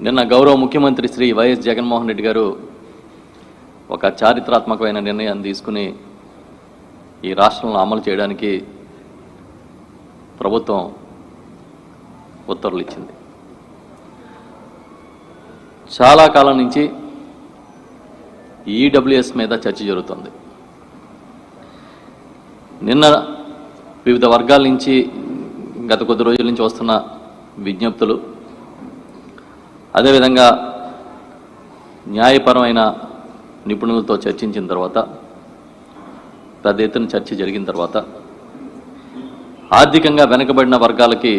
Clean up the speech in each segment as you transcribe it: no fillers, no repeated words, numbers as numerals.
నిన్న గౌరవ ముఖ్యమంత్రి శ్రీ వైఎస్ జగన్మోహన్ రెడ్డి గారు ఒక చారిత్రాత్మకమైన నిర్ణయాన్ని తీసుకుని ఈ రాష్ట్రంలో అమలు చేయడానికి ప్రభుత్వం ఉత్తర్వులు ఇచ్చింది. చాలా కాలం నుంచి ఈడబ్ల్యూఎస్ మీద చర్చ జరుగుతుంది. నిన్న వివిధ వర్గాల నుంచి గత కొద్ది రోజుల నుంచి వస్తున్న విజ్ఞప్తులు, అదేవిధంగా న్యాయపరమైన నిపుణులతో చర్చించిన తర్వాత, పెద్ద ఎత్తున చర్చ జరిగిన తర్వాత ఆర్థికంగా వెనుకబడిన వర్గాలకి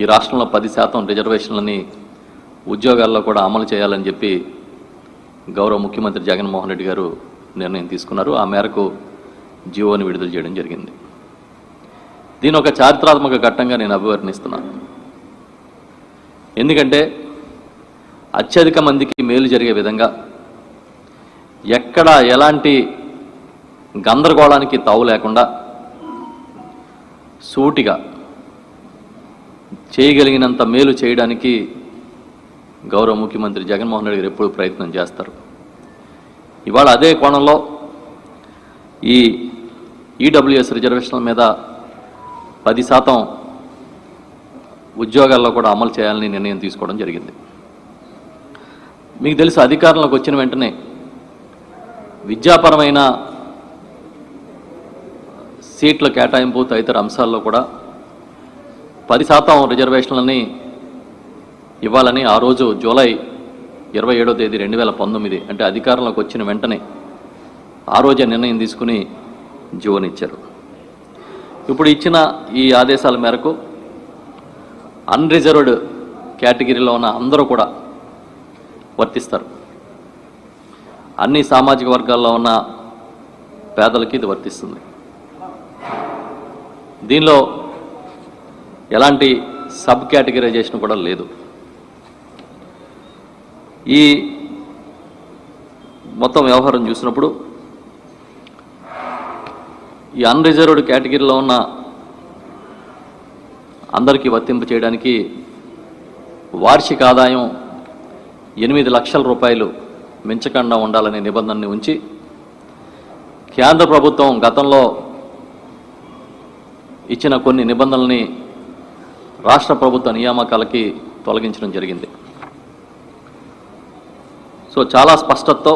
ఈ రాష్ట్రంలో 10% రిజర్వేషన్లని ఉద్యోగాల్లో కూడా అమలు చేయాలని చెప్పి గౌరవ ముఖ్యమంత్రి జగన్మోహన్ రెడ్డి గారు నిర్ణయం తీసుకున్నారు. ఆ మేరకు జీవోని విడుదల చేయడం జరిగింది. దీని ఒక చారిత్రాత్మక ఘట్టంగా నేను అభివర్ణిస్తున్నాను. ఎందుకంటే అత్యధిక మందికి మేలు జరిగే విధంగా, ఎక్కడ ఎలాంటి గందరగోళానికి తావు లేకుండా సూటిగా చేయగలిగినంత మేలు చేయడానికి గౌరవ ముఖ్యమంత్రి జగన్మోహన్ రెడ్డి గారు ఎప్పుడూ ప్రయత్నం చేస్తారు. ఇవాళ అదే కోణంలో ఈ ఈడబ్ల్యూఎస్ రిజర్వేషన్ల మీద 10% ఉద్యోగాల్లో కూడా అమలు చేయాలని నిర్ణయం తీసుకోవడం జరిగింది. మీకు తెలుసు, అధికారంలోకి వచ్చిన వెంటనే విద్యాపరమైన సీట్ల కేటాయింపు తదితర అంశాల్లో కూడా 10% రిజర్వేషన్లని ఇవ్వాలని ఆ రోజు జూలై 27వ తేదీ 2019 అంటే అధికారంలోకి వచ్చిన వెంటనే ఆ రోజే నిర్ణయం తీసుకుని జీవోనిచ్చారు. ఇప్పుడు ఇచ్చిన ఈ ఆదేశాల మేరకు అన్రిజర్వ్డ్ కేటగిరీలో ఉన్న అందరూ కూడా వర్తిస్తారు. అన్ని సామాజిక వర్గాల్లో ఉన్న పేదలకి ఇది వర్తిస్తుంది. దీనిలో ఎలాంటి సబ్ కేటగిరైజేషన్ కూడా లేదు. ఈ మొత్తం వ్యవహారం చూసినప్పుడు ఈ అన్రిజర్వ్డ్ కేటగిరీలో ఉన్న అందరికీ వర్తింపు చేయడానికి వార్షిక ఆదాయం 8 లక్షల రూపాయలు మించకుండా ఉండాలనే నిబంధనని ఉంచి, కేంద్ర ప్రభుత్వం గతంలో ఇచ్చిన కొన్ని నిబంధనల్ని రాష్ట్ర ప్రభుత్వ నియామకాలకి తొలగించడం జరిగింది. సో చాలా స్పష్టతతో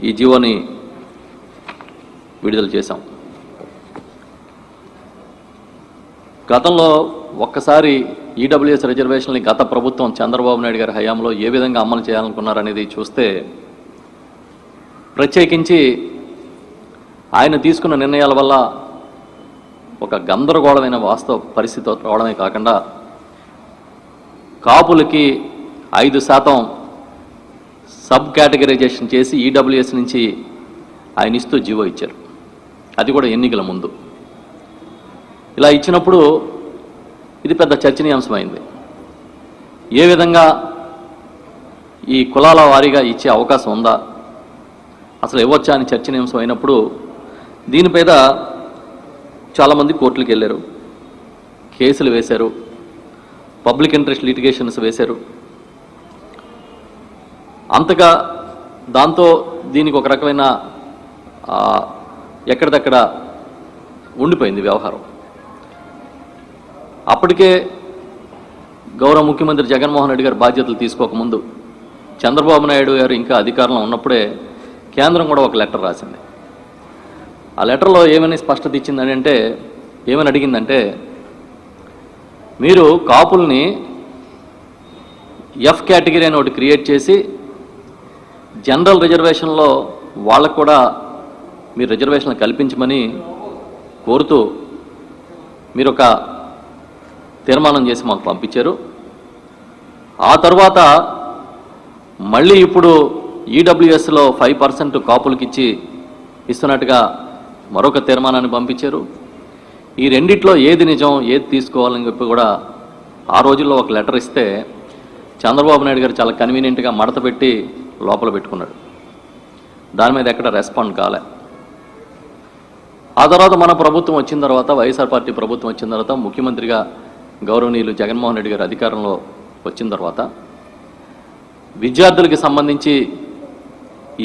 ఈ జీవోని విడుదల చేశాం. గతంలో ఒక్కసారి ఈడబ్ల్యూఎస్ రిజర్వేషన్లని గత ప్రభుత్వం చంద్రబాబు నాయుడు గారి హయాంలో ఏ విధంగా అమలు చేయాలనుకున్నారనేది చూస్తే, ప్రత్యేకించి ఆయన తీసుకున్న నిర్ణయాల వల్ల ఒక గందరగోళమైన వాస్తవ పరిస్థితి రావడమే కాకుండా, కాపులకి 5% సబ్ కేటగరైజేషన్ చేసి ఈడబ్ల్యూఎస్ నుంచి ఆయన ఇస్తూ జీవో ఇచ్చారు. అది కూడా ఎన్నికల ముందు. ఇలా ఇచ్చినప్పుడు ఇది పెద్ద చర్చనీయాంశమైంది. ఏ విధంగా ఈ కులాల వారీగా ఇచ్చే అవకాశం ఉందా, అసలు ఇవ్వచ్చా అని చర్చనీయాంశం అయినప్పుడు దీనిపైన చాలామంది కోర్టులకు వెళ్ళారు, కేసులు వేశారు, పబ్లిక్ ఇంట్రెస్ట్ లిటిగేషన్స్ వేశారు. అంతగా దాంతో దీనికి ఒక రకమైన ఎక్కడిదక్కడ ఉండిపోయింది వ్యవహారం. అప్పటికే గౌరవ ముఖ్యమంత్రి జగన్మోహన్ రెడ్డి గారు బాధ్యతలు తీసుకోకముందు, చంద్రబాబు నాయుడు గారు ఇంకా అధికారంలో ఉన్నప్పుడే కేంద్రం కూడా ఒక లెటర్ రాసింది. ఆ లెటర్లో ఏమని స్పష్టత ఇచ్చిందని అంటే, ఏమని అడిగిందంటే, మీరు కాపుల్ని ఎఫ్ కేటగిరీ అని ఒకటి క్రియేట్ చేసి జనరల్ రిజర్వేషన్లో వాళ్ళకు కూడా మీరు రిజర్వేషన్లు కల్పించమని కోరుతూ మీరు ఒక తీర్మానం చేసి మాకు పంపించారు. ఆ తర్వాత మళ్ళీ ఇప్పుడు ఈడబ్ల్యూఎస్లో 5% కాపులకి ఇస్తున్నట్టుగా మరొక తీర్మానాన్ని పంపించారు. ఈ రెండిట్లో ఏది నిజం, ఏది తీసుకోవాలని చెప్పి కూడా ఆ రోజుల్లో ఒక లెటర్ ఇస్తే చంద్రబాబు నాయుడు గారు చాలా కన్వీనియంట్గా మడత పెట్టి లోపల పెట్టుకున్నాడు. దాని మీద ఎక్కడ రెస్పాండ్ కాలే. ఆ తర్వాత మన ప్రభుత్వం వచ్చిన తర్వాత, వైఎస్ఆర్ పార్టీ ప్రభుత్వం వచ్చిన తర్వాత ముఖ్యమంత్రిగా గౌరవనీయులు జగన్మోహన్ రెడ్డి గారు అధికారంలో వచ్చిన తర్వాత విద్యార్థులకి సంబంధించి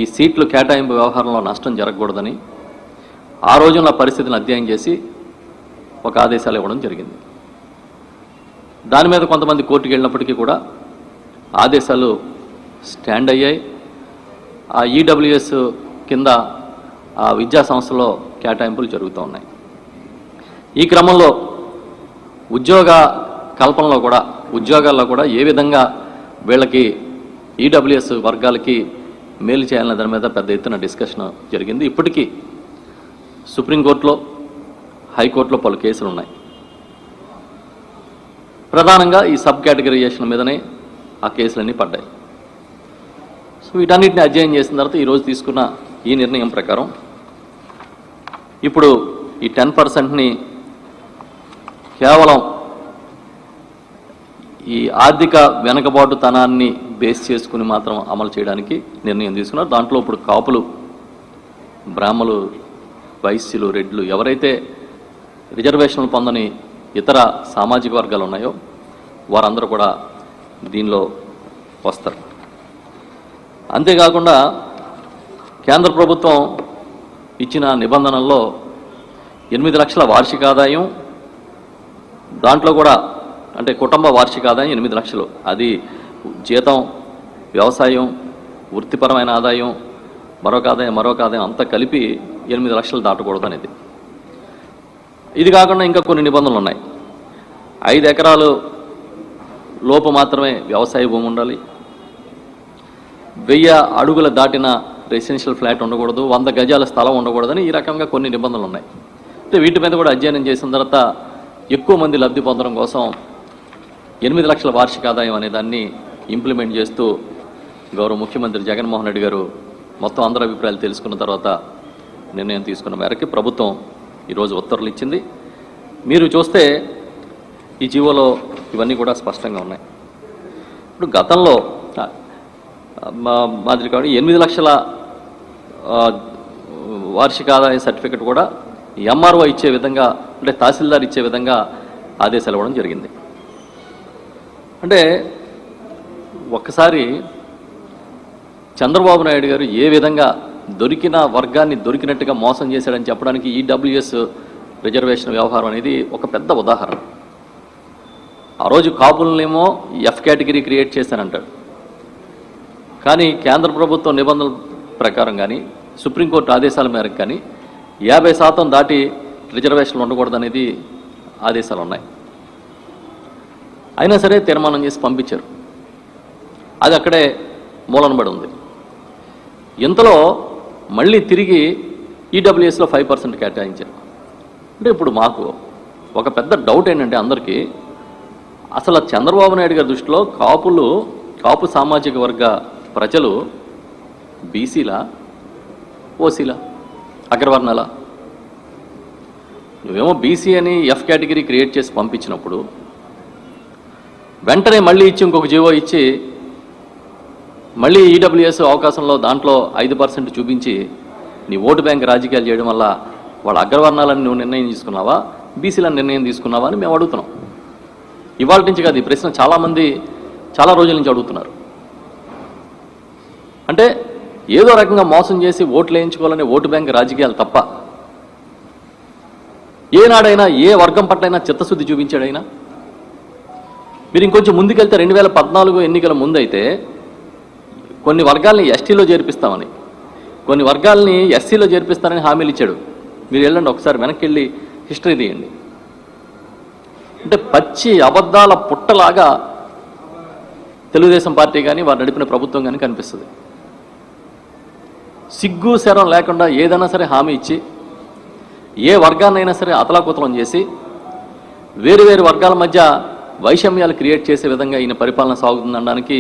ఈ సీట్లు కేటాయింపు వ్యవహారంలో నష్టం జరగకూడదని ఆ రోజున పరిస్థితిని అధ్యయనం చేసి ఒక ఆదేశాలు ఇవ్వడం జరిగింది. దాని మీద కొంతమంది కోర్టుకు వెళ్ళినప్పటికీ కూడా ఆదేశాలు స్టాండ్ అయ్యాయి. ఆ ఈడబ్ల్యూఎస్ కింద ఆ విద్యా సంస్థలో కేటాయింపులు జరుగుతూ ఉన్నాయి. ఈ క్రమంలో ఉద్యోగ కల్పనలో కూడా ఉద్యోగాల్లో కూడా ఏ విధంగా వీళ్ళకి ఈడబ్ల్యూఎస్ వర్గాలకి మేలు చేయాలనే దాని మీద పెద్ద ఎత్తున డిస్కషన్ జరిగింది. ఇప్పటికీ సుప్రీంకోర్టులో హైకోర్టులో పలు కేసులు ఉన్నాయి. ప్రధానంగా ఈ సబ్ కేటగిరైజేషన్ మీదనే ఆ కేసులన్నీ పడ్డాయి. సో వీటన్నిటిని అధ్యయనం చేసిన తర్వాత ఈరోజు తీసుకున్న ఈ నిర్ణయం ప్రకారం ఇప్పుడు ఈ 10%ని కేవలం ఈ ఆర్థిక వెనకబాటుతనాన్ని బేస్ చేసుకుని మాత్రం అమలు చేయడానికి నిర్ణయం తీసుకున్నారు. దాంట్లో ఇప్పుడు కాపులు, బ్రాహ్మలు, వైశ్యులు, రెడ్లు ఎవరైతే రిజర్వేషన్లు పొందని ఇతర సామాజిక వర్గాలు ఉన్నాయో వారందరూ కూడా దీనిలో వస్తారు. అంతేకాకుండా కేంద్ర ప్రభుత్వం ఇచ్చిన నిబంధనల్లో 8 లక్షల వార్షిక ఆదాయం, దాంట్లో కూడా అంటే కుటుంబ వార్షిక ఆదాయం 8 లక్షలు, అది జీతం, వ్యవసాయం, వృత్తిపరమైన ఆదాయం, మరొక ఆదాయం అంతా కలిపి 8 లక్షలు దాటకూడదు అనేది. ఇది కాకుండా ఇంకా కొన్ని నిబంధనలు ఉన్నాయి. 5 ఎకరాలు లోపు మాత్రమే వ్యవసాయ భూమి ఉండాలి, 1000 అడుగుల దాటిన రెసిడెన్షియల్ ఫ్లాట్ ఉండకూడదు, 100 గజాల స్థలం ఉండకూడదని ఈ రకంగా కొన్ని నిబంధనలు ఉన్నాయి. అంటే వీటి మీద కూడా అధ్యయనం చేసిన తర్వాత ఎక్కువ మంది లబ్ధి పొందడం కోసం 8 లక్షల వార్షిక ఆదాయం అనే దాన్ని ఇంప్లిమెంట్ చేస్తూ గౌరవ ముఖ్యమంత్రి జగన్మోహన్ రెడ్డి గారు మొత్తం అందరి అభిప్రాయాలు తెలుసుకున్న తర్వాత నిర్ణయం తీసుకున్న మేరకు ప్రభుత్వం ఈరోజు ఉత్తర్వులు ఇచ్చింది. మీరు చూస్తే ఈ జీవోలో ఇవన్నీ కూడా స్పష్టంగా ఉన్నాయి. ఇప్పుడు గతంలో మాదిరి కాబట్టి 8 లక్షల వార్షిక ఆదాయ సర్టిఫికెట్ కూడా ఎంఆర్ఓ ఇచ్చే విధంగా, అంటే తహసీల్దార్ ఇచ్చే విధంగా ఆదేశాలు ఇవ్వడం జరిగింది. అంటే ఒక్కసారి చంద్రబాబు నాయుడు గారు ఏ విధంగా దొరికిన వర్గాన్ని దొరికినట్టుగా మోసం చేశాడని చెప్పడానికి ఈడబ్ల్యూఎస్ రిజర్వేషన్ వ్యవహారం అనేది ఒక పెద్ద ఉదాహరణ. ఆ రోజు కాపులనేమో ఎఫ్ కేటగిరీ క్రియేట్ చేశానంటాడు, కానీ కేంద్ర ప్రభుత్వం నిబంధనల ప్రకారం కానీ సుప్రీంకోర్టు ఆదేశాల మేరకు కానీ 50% దాటి రిజర్వేషన్లు ఉండకూడదనేది ఆదేశాలు ఉన్నాయి. అయినా సరే తీర్మానం చేసి పంపించారు. అది అక్కడే మూలనబడి ఉంది. ఇంతలో మళ్ళీ తిరిగి ఈడబ్ల్యూఎస్లో 5% కేటాయించారు. అంటే ఇప్పుడు మాకు ఒక పెద్ద డౌట్ ఏంటంటే అందరికీ, అసలు చంద్రబాబు నాయుడు గారి దృష్టిలో కాపు సామాజిక వర్గ ప్రజలు బీసీలా, ఓసీలా, అగ్రవర్ణాలా? నువ్వేమో బీసీ అని ఎఫ్ కేటగిరీ క్రియేట్ చేసి పంపించినప్పుడు వెంటనే మళ్ళీ ఇచ్చి ఇంకొక జీవో ఇచ్చి మళ్ళీ ఈడబ్ల్యూఎస్ అవకాశంలో దాంట్లో 5% చూపించి నీ ఓటు బ్యాంక్ రాజకీయాలు చేయడం వల్ల వాళ్ళ అగ్రవర్ణాలని నువ్వు నిర్ణయం తీసుకున్నావా, బీసీలను నిర్ణయం తీసుకున్నావా అని మేము అడుగుతున్నాం. ఇవాళ నుంచి కాదు, ఈ ప్రశ్న చాలామంది చాలా రోజుల నుంచి అడుగుతున్నారు. అంటే ఏదో రకంగా మోసం చేసి ఓట్లు వేయించుకోవాలనే ఓటు బ్యాంక్ రాజకీయాలు తప్ప ఏనాడైనా ఏ వర్గం పట్లైనా చిత్తశుద్ధి చూపించాడైనా? మీరు ఇంకొంచెం ముందుకెళ్తే 2014 ఎన్నికల ముందైతే కొన్ని వర్గాల్ని ఎస్టీలో చేర్పిస్తామని, కొన్ని వర్గాల్ని ఎస్సీలో చేర్పిస్తారని హామీలు ఇచ్చాడు. మీరు వెళ్ళండి ఒకసారి వెనక్కి వెళ్ళి హిస్టరీ తీయండి. అంటే పచ్చి అబద్ధాల పుట్టలాగా తెలుగుదేశం పార్టీ కానీ వారు నడిపిన ప్రభుత్వం కానీ కనిపిస్తుంది. సిగ్గు శరం లేకుండా ఏదైనా సరే హామీ ఇచ్చి ఏ వర్గాన్నైనా సరే అతలాకుతలం చేసి వేరు వేరు వర్గాల మధ్య వైషమ్యాలు క్రియేట్ చేసే విధంగా ఈయన పరిపాలన సాగుతుందనడానికి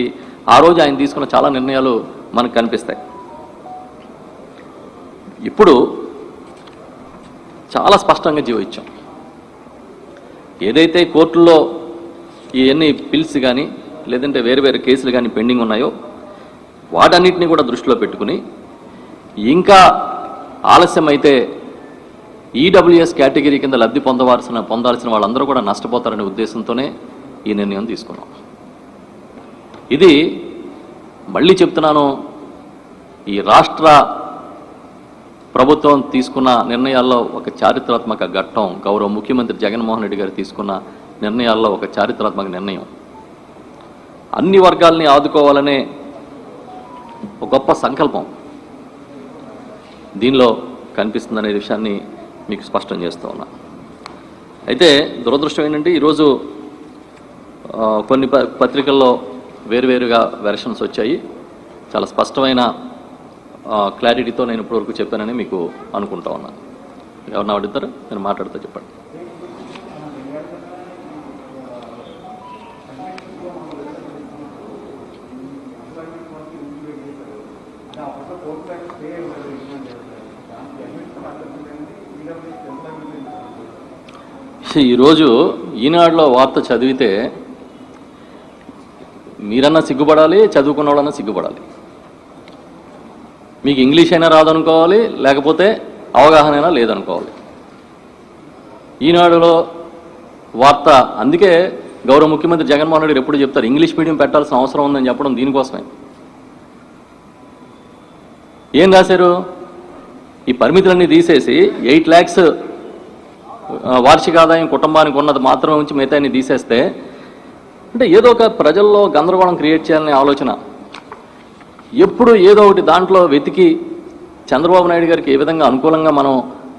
ఆ రోజు ఆయన తీసుకున్న చాలా నిర్ణయాలు మనకు కనిపిస్తాయి. ఇప్పుడు చాలా స్పష్టంగా జీవో ఇచ్చాం. ఏదైతే కోర్టుల్లో ఎన్ని పిల్స్ కానీ లేదంటే వేరు వేరు కేసులు కానీ పెండింగ్ ఉన్నాయో వాటన్నిటిని కూడా దృష్టిలో పెట్టుకుని ఇంకా ఆలస్యం అయితే ఈడబ్ల్యూఎస్ కేటగిరీ కింద లబ్ధి పొందాల్సిన వాళ్ళందరూ కూడా నష్టపోతారనే ఉద్దేశంతోనే ఈ నిర్ణయం తీసుకున్నాం. ఇది మళ్ళీ చెప్తున్నాను, ఈ రాష్ట్ర ప్రభుత్వం తీసుకున్న నిర్ణయాల్లో ఒక చారిత్రాత్మక ఘట్టం. గౌరవ ముఖ్యమంత్రి జగన్మోహన్ రెడ్డి గారు తీసుకున్న నిర్ణయాల్లో ఒక చారిత్రాత్మక నిర్ణయం. అన్ని వర్గాల్ని ఆదుకోవాలనే ఒక గొప్ప సంకల్పం దీనిలో కనిపిస్తుందనే విషయాన్ని మీకు స్పష్టం చేస్తూ ఉన్నా. అయితే దురదృష్టం ఏంటంటే ఈరోజు కొన్ని పత్రికల్లో వేరువేరుగా వెర్షన్స్ వచ్చాయి. చాలా స్పష్టమైన క్లారిటీతో నేను ఇప్పటివరకు చెప్పానని మీకు అనుకుంటా ఉన్నా. ఎవరన్నా అడుగుతారు, నేను మాట్లాడుతూ చెప్పండి. ఈరోజు ఈనాడులో వార్త చదివితే మీరన్నా సిగ్గుపడాలి, చదువుకున్న వాళ్ళన్నా సిగ్గుపడాలి. మీకు ఇంగ్లీష్ అయినా రాదనుకోవాలి, లేకపోతే అవగాహన అయినా లేదనుకోవాలి. ఈనాడులో వార్త, అందుకే గౌరవ ముఖ్యమంత్రి జగన్మోహన్ రెడ్డి ఎప్పుడు చెప్తారు ఇంగ్లీష్ మీడియం పెట్టాల్సిన అవసరం ఉందని చెప్పడం దీనికోసమే. ఏం రాశారు? ఈ పరిమితులన్నీ తీసేసి 8 lakhs వార్షిక ఆదాయం కుటుంబానికి ఉన్నది మాత్రమే ఉంచి మిగతాన్ని తీసేస్తే, అంటే ఏదో ఒక ప్రజల్లో గందరగోళం క్రియేట్ చేయాలనే ఆలోచన. ఎప్పుడు ఏదో ఒకటి దాంట్లో వెతికి చంద్రబాబు నాయుడు గారికి ఏ విధంగా అనుకూలంగా మనం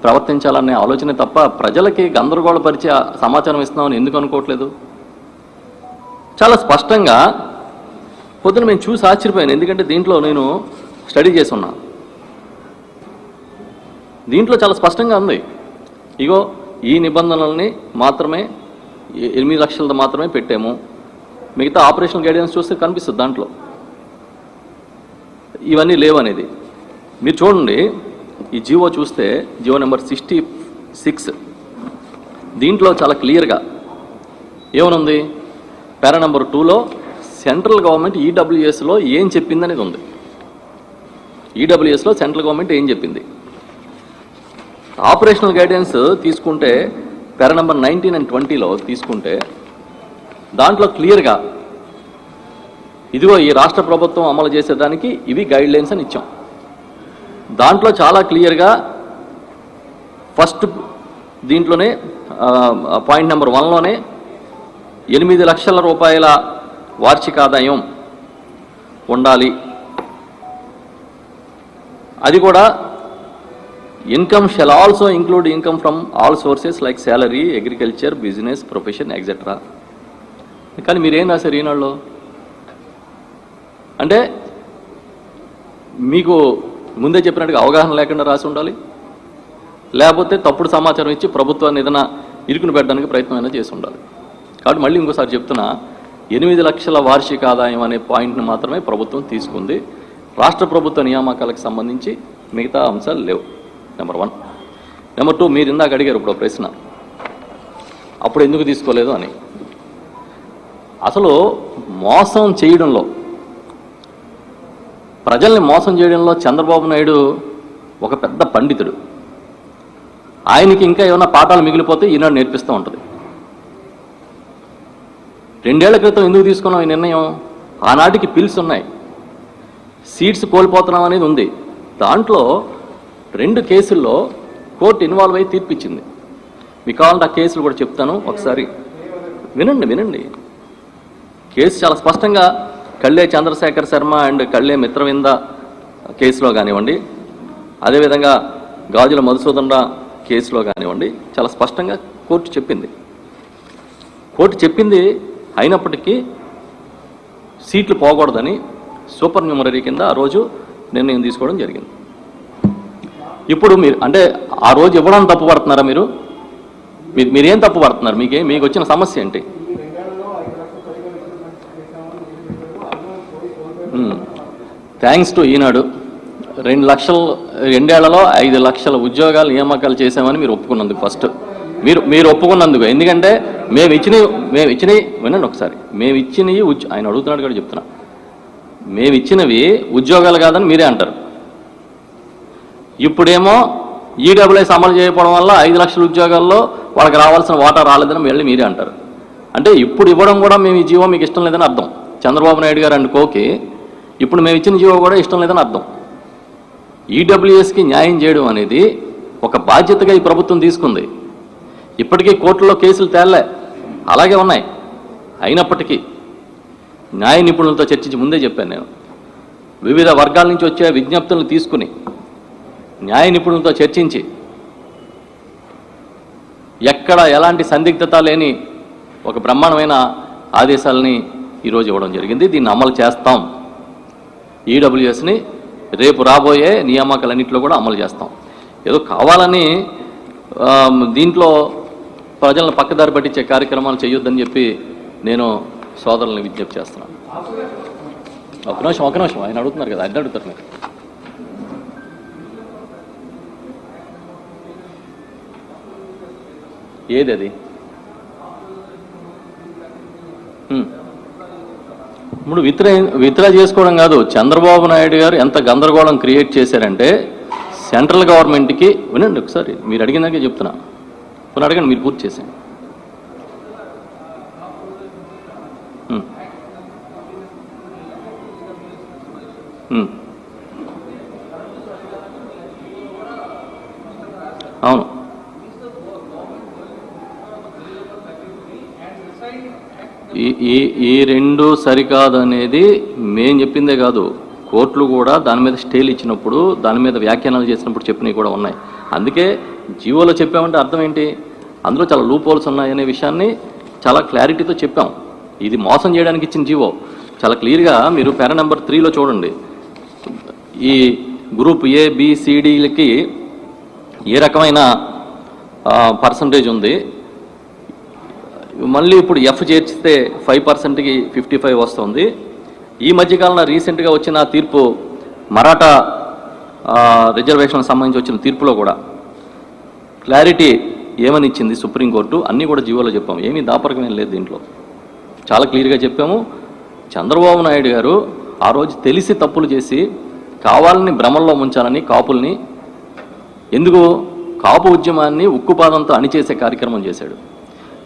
ప్రవర్తించాలనే ఆలోచన తప్ప ప్రజలకి గందరగోళపరిచే సమాచారం ఇస్తున్నామని ఎందుకు అనుకోవట్లేదు? చాలా స్పష్టంగా పొద్దున మేము చూసి ఆశ్చర్యపోయాను. ఎందుకంటే దీంట్లో నేను స్టడీ చేసి ఉన్నా. దీంట్లో చాలా స్పష్టంగా ఉంది, ఇగో ఈ నిబంధనల్ని మాత్రమే 8 లక్షలది మాత్రమే పెట్టాము, మిగతా ఆపరేషనల్ గైడెన్స్ చూస్తే కనిపిస్తుంది దాంట్లో ఇవన్నీ లేవనేది. మీరు చూడండి, ఈ జీవో చూస్తే జీవో నెంబర్ 66 దీంట్లో చాలా క్లియర్గా ఏమనుంది? పారా నెంబర్ 2లో సెంట్రల్ గవర్నమెంట్ ఈడబ్ల్యూఎస్లో ఏం చెప్పింది అనేది ఉంది. ఈడబ్ల్యూఎస్లో సెంట్రల్ గవర్నమెంట్ ఏం చెప్పింది. ఆపరేషనల్ గైడెన్స్ తీసుకుంటే పారా నెంబర్ 19 and 20లో తీసుకుంటే దాంట్లో క్లియర్గా ఇదిగో ఈ రాష్ట్ర ప్రభుత్వం అమలు చేసేదానికి ఇవి గైడ్లైన్స్ అని ఇచ్చాం. దాంట్లో చాలా క్లియర్గా ఫస్ట్ దీంట్లోనే పాయింట్ నెంబర్ 1లోనే 8 లక్షల రూపాయల వార్షిక ఆదాయం ఉండాలి. అది కూడా income shall also include income from all sources like salary, agriculture, business, profession, etcetera. కానీ మీరేం రాశారు ఈనాడులో? అంటే మీకు ముందే చెప్పినట్టుగా అవగాహన లేకుండా రాసి ఉండాలి, లేకపోతే తప్పుడు సమాచారం ఇచ్చి ప్రభుత్వాన్ని ఏదైనా ఇరుకుని పెట్టడానికి ప్రయత్నం అయినా చేసి ఉండాలి. కాబట్టి మళ్ళీ ఇంకోసారి చెప్తున్నా, 8 లక్షల వార్షిక ఆదాయం అనే పాయింట్ని మాత్రమే ప్రభుత్వం తీసుకుంది. రాష్ట్ర ప్రభుత్వ నియామకాలకు సంబంధించి మిగతా అంశాలు లేవు. నెంబర్ 1. నెంబర్ 2, మీరు ఇందాక అడిగారు ఇప్పుడు ప్రశ్న, అప్పుడు ఎందుకు తీసుకోలేదు అని. అసలు మోసం చేయడంలో, ప్రజల్ని మోసం చేయడంలో చంద్రబాబు నాయుడు ఒక పెద్ద పండితుడు. ఆయనకి ఇంకా ఏమైనా పాఠాలు మిగిలిపోతే ఈనాడు నేర్పిస్తూ ఉంటుంది. 2 ఏళ్ల క్రితం ఎందుకు తీసుకున్నాం ఈ నిర్ణయం? ఆనాటికి పిల్స్ ఉన్నాయి, సీట్స్ కోల్పోతున్నాం అనేది ఉంది. దాంట్లో 2 కేసుల్లో కోర్టు ఇన్వాల్వ్ అయ్యి తీర్పిచ్చింది. మీకు కావాలంటే ఆ కేసులు కూడా చెప్తాను, ఒకసారి వినండి. కేసు చాలా స్పష్టంగా కళ్ళే చంద్రశేఖర్ శర్మ అండ్ కళ్ళే మిత్రవింద కేసులో కానివ్వండి, అదేవిధంగా గాజుల మధుసూదన్ రావు కేసులో కానివ్వండి, చాలా స్పష్టంగా కోర్టు చెప్పింది. అయినప్పటికీ సీట్లు పోకూడదని సూపర్ న్యూమరీ కింద ఆ రోజు నిర్ణయం తీసుకోవడం జరిగింది. ఇప్పుడు మీరు అంటే ఆ రోజు ఇవ్వడం తప్పు పడుతున్నారా? మీరేం తప్పు పడుతున్నారు? మీకు వచ్చిన సమస్య ఏంటి? థ్యాంక్స్ టు ఈనాడు 2 ఏళ్లలో 5 లక్షల ఉద్యోగాలు నియామకాలు చేశామని మీరు ఒప్పుకున్నందుకు, ఫస్ట్ మీరు ఒప్పుకున్నందుకు. ఎందుకంటే మేము ఇచ్చినవి వినండి ఒకసారి, మేము ఇచ్చినవి ఆయన అడుగుతున్నాడు కూడా చెప్తున్నా, మేము ఇచ్చినవి ఉద్యోగాలు కాదని మీరే అంటారు. ఇప్పుడేమో ఈడబ్ల్యూఎస్ అమలు చేయకపోవడం వల్ల 5 లక్షల ఉద్యోగాల్లో వాళ్ళకి రావాల్సిన వాటా రాలేదని మళ్ళీ మీరే అంటారు. అంటే ఇప్పుడు ఇవ్వడం కూడా మేము ఈ జీవో మీకు ఇష్టం లేదని అర్థం. చంద్రబాబు నాయుడు గారు అండ్ కోకి ఇప్పుడు మేము ఇచ్చిన జీవో కూడా ఇష్టం లేదని అర్థం. ఈడబ్ల్యూఎస్కి న్యాయం చేయడం అనేది ఒక బాధ్యతగా ఈ ప్రభుత్వం తీసుకుంది. ఇప్పటికీ కోర్టులో కేసులు తేలే అలాగే ఉన్నాయి. అయినప్పటికీ న్యాయ నిపుణులతో చర్చించి ముందే చెప్పాను నేను, వివిధ వర్గాల నుంచి వచ్చే విజ్ఞప్తులను తీసుకుని న్యాయ నిపుణులతో చర్చించి ఎక్కడ ఎలాంటి సందిగ్ధత లేని ఒక బ్రహ్మాండమైన ఆదేశాలని ఈరోజు ఇవ్వడం జరిగింది. దీన్ని అమలు చేస్తాం. ఈడబ్ల్యూఎస్ని రేపు రాబోయే నియామకాలన్నింటిలో కూడా అమలు చేస్తాం. ఏదో కావాలని దీంట్లో ప్రజలను పక్కదారి పట్టించే కార్యక్రమాలు చేయొద్దని చెప్పి నేను సోదరులను విజ్ఞప్తి చేస్తున్నాను. ఒక నిమిషం ఆయన అడుగుతున్నారు కదా, ఆయన అడుగుతారు మీరు. ఏది అది? ఇప్పుడు విత్డ్రా చేసుకోవడం కాదు. చంద్రబాబు నాయుడు గారు ఎంత గందరగోళం క్రియేట్ చేశారంటే సెంట్రల్ గవర్నమెంట్కి, వినండి ఒకసారి, మీరు అడిగినాకే చెప్తున్నా, కొన్ని అడగండి, మీరు పూర్తి చేశాను. అవును, ఈ రెండు సరికాదు అనేది మేము చెప్పిందే కాదు, కోర్టులు కూడా దాని మీద స్టేలు ఇచ్చినప్పుడు, దాని మీద వ్యాఖ్యానాలు చేసినప్పుడు చెప్పినవి కూడా ఉన్నాయి. అందుకే జీవోలో చెప్పామంటే అర్థం ఏంటి, అందులో చాలా లూప్ హోల్స్ ఉన్నాయనే విషయాన్ని చాలా క్లారిటీతో చెప్పాం. ఇది మోసం చేయడానికి ఇచ్చిన జీవో చాలా క్లియర్గా మీరు పారా నెంబర్ 3లో చూడండి. ఈ గ్రూప్ ఏ బిసిడీలకి ఏ రకమైన పర్సంటేజ్ ఉంది, మళ్ళీ ఇప్పుడు ఎఫ్ చేర్చితే 5%కి 55 వస్తుంది. ఈ మధ్యకాలంలో రీసెంట్గా వచ్చిన తీర్పు, మరాఠా రిజర్వేషన్కి సంబంధించి వచ్చిన తీర్పులో కూడా క్లారిటీ ఏమని ఇచ్చింది సుప్రీంకోర్టు, అన్నీ కూడా జీవోలో చెప్పాము. ఏమీ దాపరకమేం లేదు దీంట్లో, చాలా క్లియర్గా చెప్పాము. చంద్రబాబు నాయుడు గారు ఆ రోజు తెలిసి తప్పులు చేసి కావాలని భ్రమంలో ముంచాలని కాపుల్ని, ఎందుకు కాపు ఉద్యమాన్ని ఉక్కుపాదంతో అణిచేసే కార్యక్రమం చేశాడు.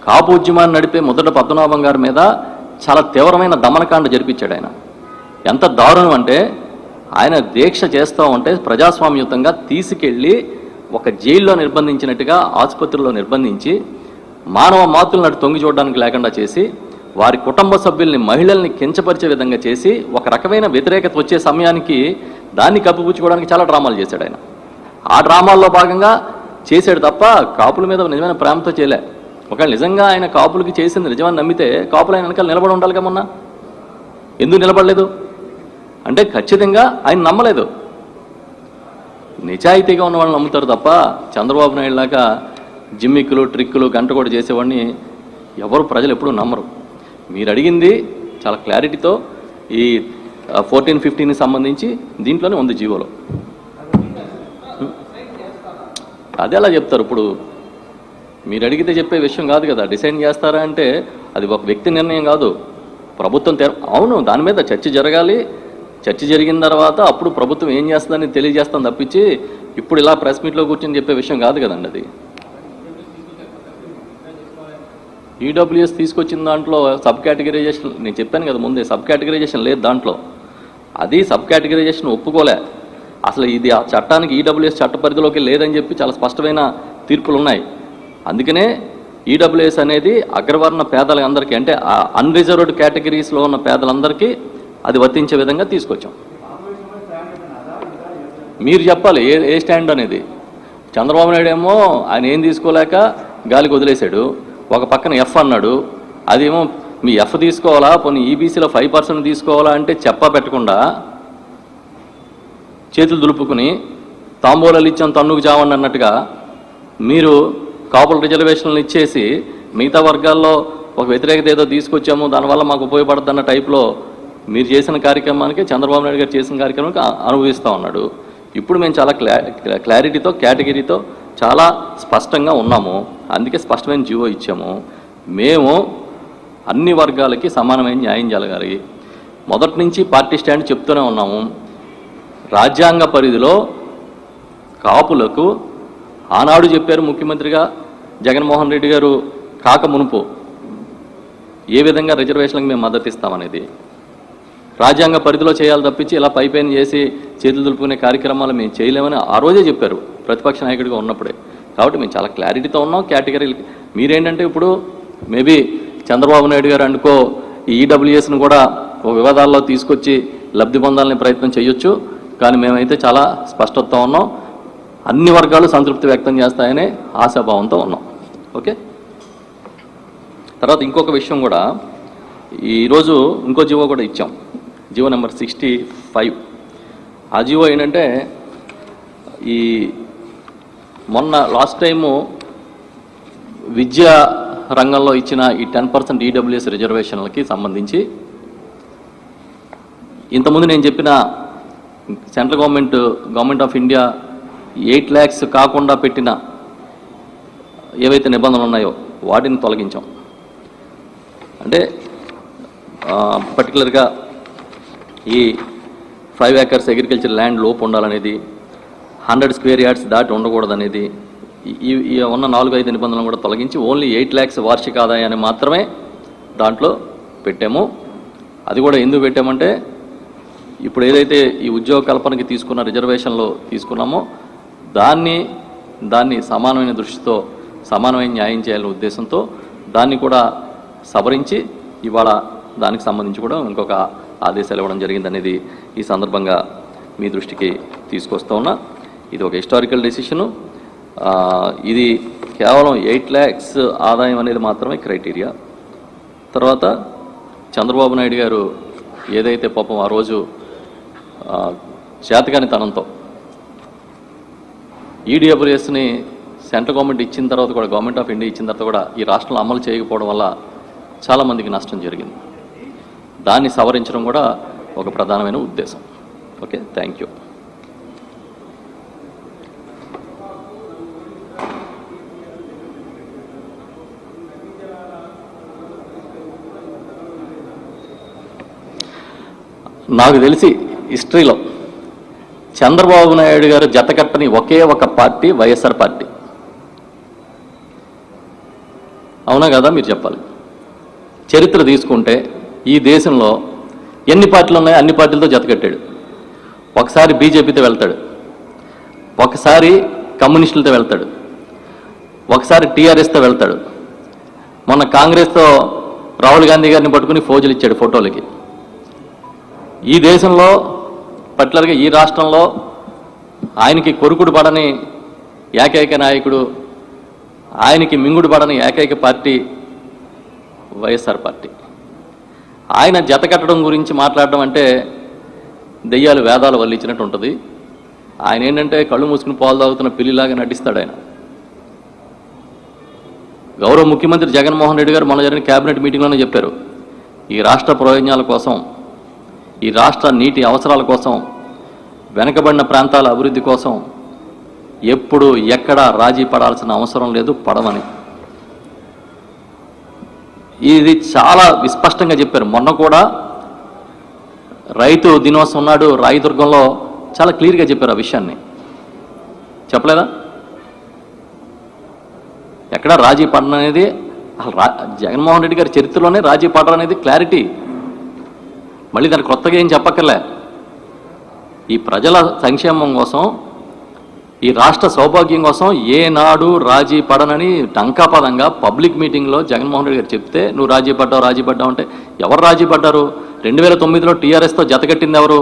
కాపు ఉద్యమాన్ని నడిపే మొదట పద్మనాభం గారి మీద చాలా తీవ్రమైన దమనకాండ జరిపించాడు ఆయన. ఎంత దారుణం అంటే, ఆయన దీక్ష చేస్తూ ఉంటే ప్రజాస్వామ్యయుతంగా తీసుకెళ్ళి ఒక జైల్లో నిర్బంధించినట్టుగా ఆసుపత్రిలో నిర్బంధించి మానవ మాతులను అటు తొంగి చూడడానికి లేకుండా చేసి, వారి కుటుంబ సభ్యుల్ని, మహిళల్ని కించపరిచే విధంగా చేసి, ఒక రకమైన వ్యతిరేకత వచ్చే సమయానికి దాన్ని కప్పిపుచ్చుకోవడానికి చాలా డ్రామాలు చేశాడు ఆయన. ఆ డ్రామాల్లో భాగంగా చేశాడు తప్ప కాపుల మీద నిజమైన ప్రేమతో చేయలే. ఒకవేళ నిజంగా ఆయన కాపులకి చేసింది నిజమని నమ్మితే కాపులు ఆయన వెనకాల నిలబడి ఉండాలిగా. మొన్న ఎందుకు నిలబడలేదు అంటే ఖచ్చితంగా ఆయన నమ్మలేదు. నిజాయితీగా ఉన్న వాళ్ళని నమ్ముతారు తప్ప చంద్రబాబు నాయుడు లాగా జిమ్మిక్కులు, ట్రిక్కులు, గంట కూడా చేసేవాడిని ఎవరు ప్రజలు ఎప్పుడూ నమ్మరు. మీరు అడిగింది చాలా క్లారిటీతో ఈ 14-15కి సంబంధించి దీంట్లోనే ఉంది జీవోలో. అదే అలా చెప్తారు. ఇప్పుడు మీరు అడిగితే చెప్పే విషయం కాదు కదా. డిసైడ్ చేస్తారా అంటే అది ఒక వ్యక్తి నిర్ణయం కాదు, ప్రభుత్వం. అవును, దాని మీద చర్చ జరగాలి. చర్చ జరిగిన తర్వాత అప్పుడు ప్రభుత్వం ఏం చేస్తుందని తెలియజేస్తాం తప్పించి ఇప్పుడు ఇలా ప్రెస్ మీట్లో కూర్చొని చెప్పే విషయం కాదు కదండి అది. ఈడబ్ల్యూఎస్ తీసుకొచ్చిన దాంట్లో సబ్ కేటగిరైజేషన్, నేను చెప్పాను కదా ముందే, సబ్ కేటగిరైజేషన్ లేదు దాంట్లో. అది సబ్ కేటగిరైజేషన్ ఒప్పుకోలే అసలు. ఇది ఆ చట్టానికి ఈడబ్ల్యూఎస్ చట్ట పరిధిలోకి లేదని చెప్పి చాలా స్పష్టమైన తీర్పులు ఉన్నాయి. అందుకనే ఈడబ్ల్యూఎస్ అనేది అగ్రవర్ణ పేదలందరికీ, అంటే అన్రిజర్వ్డ్ కేటగిరీస్లో ఉన్న పేదలందరికీ అది వర్తించే విధంగా తీసుకొచ్చాం. మీరు చెప్పాలి ఏ స్టాండ్ అనేది. చంద్రబాబు నాయుడు ఏమో ఆయన ఏం తీసుకోలేక గాలికి వదిలేశాడు. ఒక పక్కన ఎఫ్ అన్నాడు, అదేమో మీ ఎఫ్ తీసుకోవాలా, పోనీ ఈబీసీలో 5% తీసుకోవాలా అంటే పెట్టకుండా చేతులు దులుపుకుని తాంబూలాలు ఇచ్చాం తన్నుకు చావండి అన్నట్టుగా మీరు కాపుల రిజర్వేషన్లు ఇచ్చేసి మిగతా వర్గాల్లో ఒక వ్యతిరేకత ఏదో తీసుకొచ్చాము దానివల్ల మాకు ఉపయోగపడుతుంది అన్న టైప్లో మీరు చేసిన కార్యక్రమానికి, చంద్రబాబు నాయుడు గారు చేసిన కార్యక్రమానికి అనుభవిస్తూ ఉన్నాడు. ఇప్పుడు మేము చాలా క్లారిటీతో, కేటగిరీతో చాలా స్పష్టంగా ఉన్నాము. అందుకే స్పష్టమైన జీవో ఇచ్చాము. మేము అన్ని వర్గాలకి సమానమైన న్యాయం జరగాలి. మొదటి నుంచి పార్టీ స్టాండ్ చెప్తూనే ఉన్నాము. రాజ్యాంగ పరిధిలో కాపులకు ఆనాడు చెప్పారు ముఖ్యమంత్రిగా జగన్మోహన్ రెడ్డి గారు కాక మునుపు ఏ విధంగా రిజర్వేషన్లకు మేము మద్దతు ఇస్తామనేది. రాజ్యాంగ పరిధిలో చేయాలి తప్పించి ఇలా పైపైన చేసి చేతులు దులుపుకునే కార్యక్రమాలు మేము చేయలేమని ఆ రోజే చెప్పారు ప్రతిపక్ష నాయకుడిగా ఉన్నప్పుడే. కాబట్టి మేము చాలా క్లారిటీతో ఉన్నాం. కేటగిరీ మీరేంటంటే ఇప్పుడు మేబీ చంద్రబాబు నాయుడు గారు అనుకో ఈ ఈడబ్ల్యూఎస్ను కూడా ఒక వివాదాల్లో తీసుకొచ్చి లబ్ధి పొందాలని ప్రయత్నం చేయొచ్చు. కానీ మేమైతే చాలా స్పష్టతతో ఉన్నాం. అన్ని వర్గాలు సంతృప్తి వ్యక్తం చేస్తాయనే ఆశాభావంతో ఉన్నాం. ఓకే. తర్వాత ఇంకొక విషయం కూడా, ఈరోజు ఇంకో జీవో కూడా ఇచ్చాం, జీవో నెంబర్ 65. ఆ జీవో ఏంటంటే ఈ మొన్న లాస్ట్ టైము విద్యా రంగంలో ఇచ్చిన ఈ 10% ఈడబ్ల్యూఎస్ రిజర్వేషన్లకి సంబంధించి ఇంతకుముందు నేను చెప్పిన central government of India 8 lakhs కాకుండా పెట్టిన ఏవైతే నిబంధనలు ఉన్నాయో వాటిని తొలగించాం. అంటే పర్టికులర్గా ఈ 5 acres అగ్రికల్చర్ ల్యాండ్ లోపు ఉండాలనేది, 100 square yards దాటి ఉండకూడదనేది, ఈ ఉన్న 4-5 నిబంధనలు కూడా తొలగించి ఓన్లీ 8 lakhs వార్షిక ఆదాయాన్ని మాత్రమే దాంట్లో పెట్టాము. అది కూడా ఎందుకు పెట్టామంటే ఇప్పుడు ఏదైతే ఈ ఉద్యోగ కల్పనకి తీసుకున్న రిజర్వేషన్లో తీసుకున్నామో దాన్ని సమానమైన దృష్టితో సమానమైన న్యాయం చేయాలనే ఉద్దేశంతో దాన్ని కూడా సవరించి ఇవాళ దానికి సంబంధించి కూడా ఇంకొక ఆదేశాలు ఇవ్వడం జరిగిందనేది ఈ సందర్భంగా మీ దృష్టికి తీసుకొస్తా ఉన్నా. ఇది ఒక హిస్టారికల్ డెసిషను. ఇది కేవలం 8 lakhs ఆదాయం అనేది మాత్రమే క్రైటీరియా. తర్వాత చంద్రబాబు నాయుడు గారు ఏదైతే పాపం ఆ రోజు చేతకానితనంతో ఈడబ్ల్యూఎస్ని సెంట్రల్ గవర్నమెంట్ ఇచ్చిన తర్వాత కూడా, గవర్నమెంట్ ఆఫ్ ఇండియా ఇచ్చిన తర్వాత కూడా ఈ రాష్ట్రంలో అమలు చేయకపోవడం వల్ల చాలామందికి నష్టం జరిగింది. దాన్ని సవరించడం కూడా ఒక ప్రధానమైన ఉద్దేశం. Okay, thank you. నాకు తెలిసి హిస్టరీలో చంద్రబాబు నాయుడు గారు జతకట్టని ఒకే ఒక పార్టీ వైఎస్ఆర్ పార్టీ. అవునా కదా, మీరు చెప్పాలి. చరిత్ర తీసుకుంటే ఈ దేశంలో ఎన్ని పార్టీలు ఉన్నాయో అన్ని పార్టీలతో జతకట్టాడు. ఒకసారి బీజేపీతో వెళ్తాడు, ఒకసారి కమ్యూనిస్టులతో వెళ్తాడు, ఒకసారి టీఆర్ఎస్తో వెళ్తాడు. మొన్న కాంగ్రెస్తో రాహుల్ గాంధీ గారిని పట్టుకుని ఫోజులు ఇచ్చాడు ఫోటోలకి. ఈ దేశంలో పర్టికులర్గా ఈ రాష్ట్రంలో ఆయనకి కొరుకుడు పడని ఏకైక నాయకుడు, ఆయనకి మింగుడు పడని ఏకైక పార్టీ వైఎస్ఆర్ పార్టీ. ఆయన జతకట్టడం గురించి మాట్లాడడం అంటే దెయ్యాలు వేదాలు వల్లించినట్టు ఉంటుంది. ఆయన ఏంటంటే కళ్ళు మూసుకుని పాలు తాగుతున్న పిల్లిలాగా నటిస్తాడు. ఆయన గౌరవ ముఖ్యమంత్రి జగన్మోహన్ రెడ్డి గారు మొన్న జరిగిన కేబినెట్ మీటింగ్లోనే చెప్పారు, ఈ రాష్ట్ర ప్రయోజనాల కోసం, ఈ రాష్ట్ర నీటి అవసరాల కోసం, వెనకబడిన ప్రాంతాల అభివృద్ధి కోసం ఎప్పుడు ఎక్కడా రాజీ పడాల్సిన అవసరం లేదు, పడమని. ఇది చాలా విస్పష్టంగా చెప్పారు. మొన్న కూడా రైతు దినోత్సవం నాడు రాయదుర్గంలో చాలా క్లియర్గా చెప్పారు ఆ విషయాన్ని. చెప్పలేదా? ఎక్కడ రాజీ పడడం అనేది జగన్మోహన్ రెడ్డి గారి చరిత్రలోనే రాజీ పడడం అనేది క్లారిటీ. మళ్ళీ దానికి కొత్తగా ఏం చెప్పక్కర్లే. ఈ ప్రజల సంక్షేమం కోసం, ఈ రాష్ట్ర సౌభాగ్యం కోసం ఏనాడు రాజీ పడనని టంకాపదంగా పబ్లిక్ మీటింగ్లో జగన్మోహన్ రెడ్డి గారు చెప్తే నువ్వు రాజీ పడ్డావు అంటే ఎవరు రాజీ పడ్డారు? 2009లో టీఆర్ఎస్తో జతకట్టింది ఎవరు?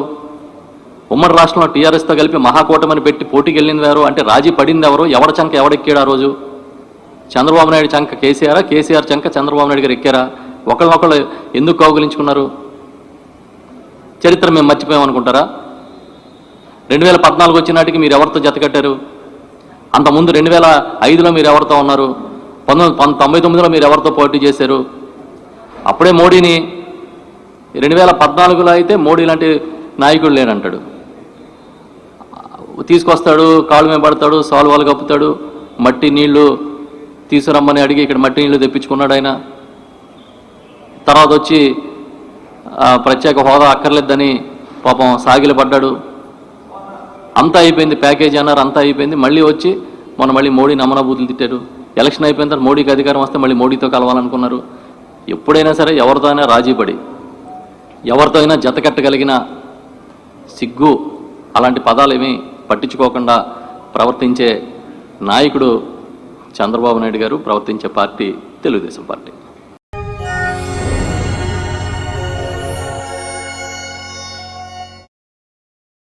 ఉమ్మడి రాష్ట్రంలో టీఆర్ఎస్తో కలిపి మహాకూటమని పెట్టి పోటీకి వెళ్ళింది ఎవరు? అంటే రాజీ పడింది ఎవరు? ఎవరి చంక ఎవడెక్కాడు ఆ రోజు? చంద్రబాబు నాయుడు చంక కేసీఆర్, కేసీఆర్ చంక చంద్రబాబు నాయుడు గారు ఎక్కారా? ఒకళ్ళనొకళ్ళు ఎందుకు కౌగులించుకున్నారు? చరిత్ర మేము మర్చిపోయామనుకుంటారా? 2014 వచ్చినాటికి మీరు ఎవరితో జతకట్టారు? అంతకుముందు 2005లో మీరు ఎవరితో ఉన్నారు? 1999లో మీరు ఎవరితో పోటీ చేశారు? అప్పుడే మోడీని 2014లో అయితే మోడీ లాంటి నాయకుడు లేనంటాడు. తీసుకొస్తాడు, కాళ్ళు మీద పడతాడు, సాల్వాలు కప్పుతాడు, మట్టి నీళ్లు తీసుకురమ్మని అడిగి ఇక్కడ మట్టి నీళ్లు తెప్పించుకున్నాడు ఆయన. తర్వాత వచ్చి ప్రత్యేక హోదా అక్కర్లేదని పాపం సాగిలపడ్డాడు. అంతా అయిపోయింది, ప్యాకేజీ అన్నారు, అంతా అయిపోయింది. మళ్ళీ వచ్చి మళ్ళీ మోడీని అమనాభూతులు తిట్టారు. ఎలక్షన్ అయిపోయిన తర్వాత మోడీకి అధికారం వస్తే మళ్ళీ మోడీతో కలవాలనుకున్నారు. ఎప్పుడైనా సరే ఎవరితో అయినా రాజీ పడి ఎవరితో అయినా జతకట్టగలిగిన సిగ్గు అలాంటి పదాలేమీ పట్టించుకోకుండా ప్రవర్తించే నాయకుడు చంద్రబాబు నాయుడు గారు, ప్రవర్తించే పార్టీ తెలుగుదేశం పార్టీ.